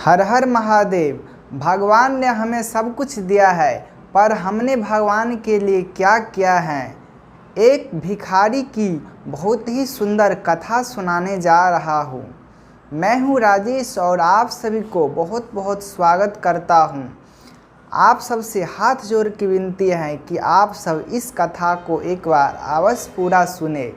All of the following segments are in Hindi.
हर हर महादेव। भगवान ने हमें सब कुछ दिया है, पर हमने भगवान के लिए क्या किया है। एक भिखारी की बहुत ही सुंदर कथा सुनाने जा रहा हूँ। मैं हूँ राजेश और आप सभी को बहुत बहुत स्वागत करता हूँ। आप सबसे हाथ जोड़ के विनती है कि आप सब इस कथा को एक बार अवश्य पूरा सुने।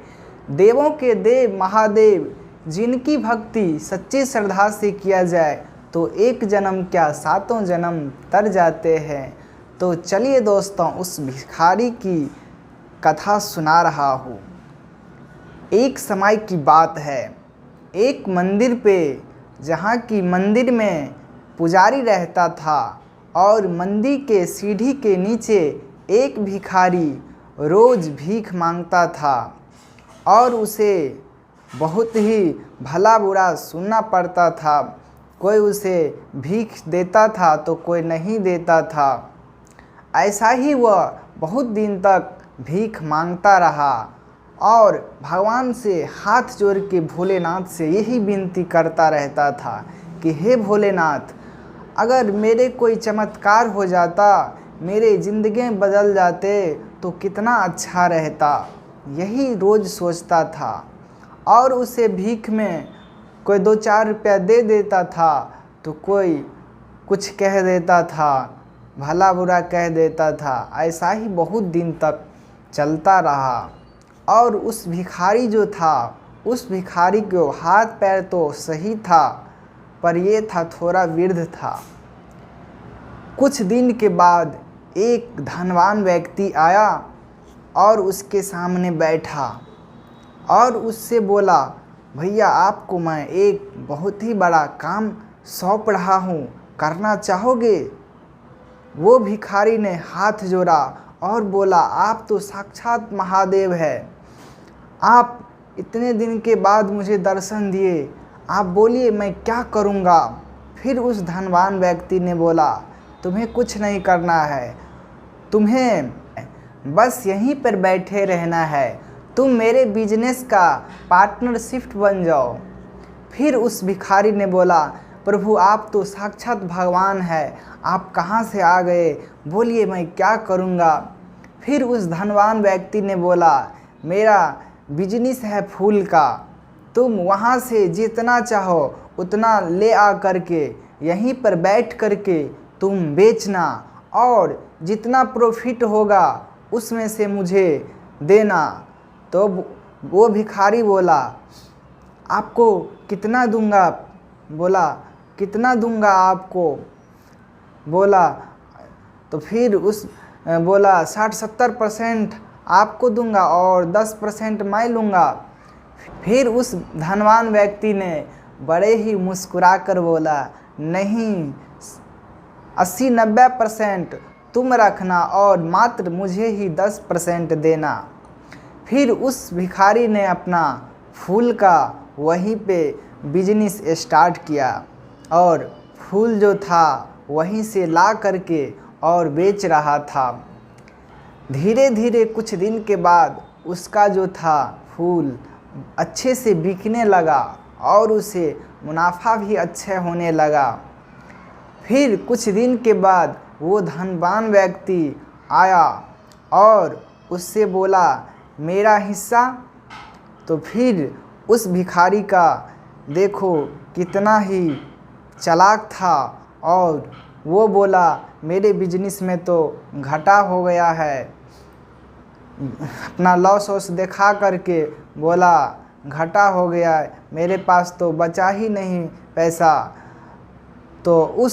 देवों के देव महादेव जिनकी भक्ति सच्ची श्रद्धा से किया जाए तो एक जन्म क्या सातों जन्म तर जाते हैं। तो चलिए दोस्तों, उस भिखारी की कथा सुना रहा हूँ। एक समय की बात है, एक मंदिर पे, जहाँ की मंदिर में पुजारी रहता था और मंदिर के सीढ़ी के नीचे एक भिखारी रोज़ भीख मांगता था और उसे बहुत ही भला बुरा सुनना पड़ता था। कोई उसे भीख देता था तो कोई नहीं देता था। ऐसा ही वह बहुत दिन तक भीख मांगता रहा और भगवान से हाथ जोड़ के भोलेनाथ से यही विनती करता रहता था कि हे भोलेनाथ, अगर मेरे कोई चमत्कार हो जाता, मेरे ज़िंदगी बदल जाते तो कितना अच्छा रहता। यही रोज़ सोचता था और उसे भीख में कोई 2-4 रुपया दे देता था तो कोई कुछ कह देता था, भला बुरा कह देता था। ऐसा ही बहुत दिन तक चलता रहा और उस भिखारी जो था, उस भिखारी को हाथ पैर तो सही था, पर ये था थोड़ा वृद्ध था। कुछ दिन के बाद एक धनवान व्यक्ति आया और उसके सामने बैठा और उससे बोला, भैया आपको मैं एक बहुत ही बड़ा काम सौंप रहा हूँ, करना चाहोगे? वो भिखारी ने हाथ जोड़ा और बोला, आप तो साक्षात महादेव है, आप इतने दिन के बाद मुझे दर्शन दिए, आप बोलिए मैं क्या करूँगा। फिर उस धनवान व्यक्ति ने बोला, तुम्हें कुछ नहीं करना है, तुम्हें बस यहीं पर बैठे रहना है, तुम मेरे बिजनेस का पार्टनरशिप बन जाओ। फिर उस भिखारी ने बोला, प्रभु आप तो साक्षात भगवान है, आप कहाँ से आ गए, बोलिए मैं क्या करूँगा। फिर उस धनवान व्यक्ति ने बोला, मेरा बिजनेस है फूल का, तुम वहाँ से जितना चाहो उतना ले आ करके यहीं पर बैठ करके तुम बेचना और जितना प्रॉफिट होगा उसमें से मुझे देना। तो वो भिखारी बोला, आपको कितना दूंगा? बोला, कितना दूंगा आपको? बोला, तो फिर उस बोला 60-70% आपको दूंगा और 10% मैं लूँगा। फिर उस धनवान व्यक्ति ने बड़े ही मुस्कुरा कर बोला, नहीं, 80-90% तुम रखना और मात्र मुझे ही 10% देना। फिर उस भिखारी ने अपना फूल का वहीं पे बिजनेस स्टार्ट किया और फूल जो था वहीं से ला करके और बेच रहा था। धीरे धीरे कुछ दिन के बाद उसका जो था फूल अच्छे से बिकने लगा और उसे मुनाफा भी अच्छा होने लगा। फिर कुछ दिन के बाद वो धनवान व्यक्ति आया और उससे बोला, मेरा हिस्सा। तो फिर उस भिखारी का देखो कितना ही चालाक था और वो बोला, मेरे बिजनेस में तो घाटा हो गया है। अपना लॉस वॉस दिखा करके बोला, घाटा हो गया है, मेरे पास तो बचा ही नहीं पैसा। तो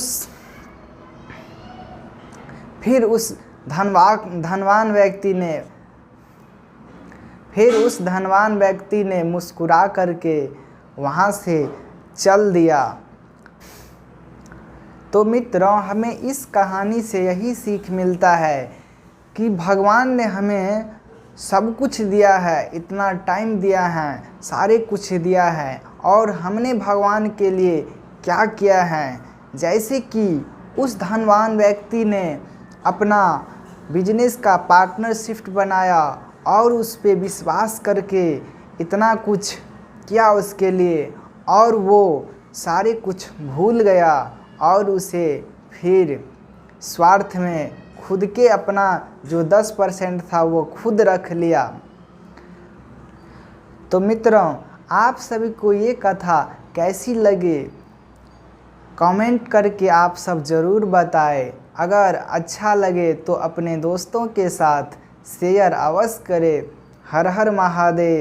फिर उस धनवान व्यक्ति ने मुस्कुरा करके वहाँ से चल दिया। तो मित्रों, हमें इस कहानी से यही सीख मिलता है कि भगवान ने हमें सब कुछ दिया है, इतना टाइम दिया है, सारे कुछ दिया है और हमने भगवान के लिए क्या किया है। जैसे कि उस धनवान व्यक्ति ने अपना बिजनेस का पार्टनरशिप बनाया और उस पे विश्वास करके इतना कुछ किया उसके लिए और वो सारे कुछ भूल गया और उसे फिर स्वार्थ में खुद के अपना जो 10% था वो खुद रख लिया। तो मित्रों, आप सभी को ये कथा कैसी लगी कमेंट करके आप सब ज़रूर बताएं। अगर अच्छा लगे तो अपने दोस्तों के साथ शेयर अवश्य करें। हर हर महादेव।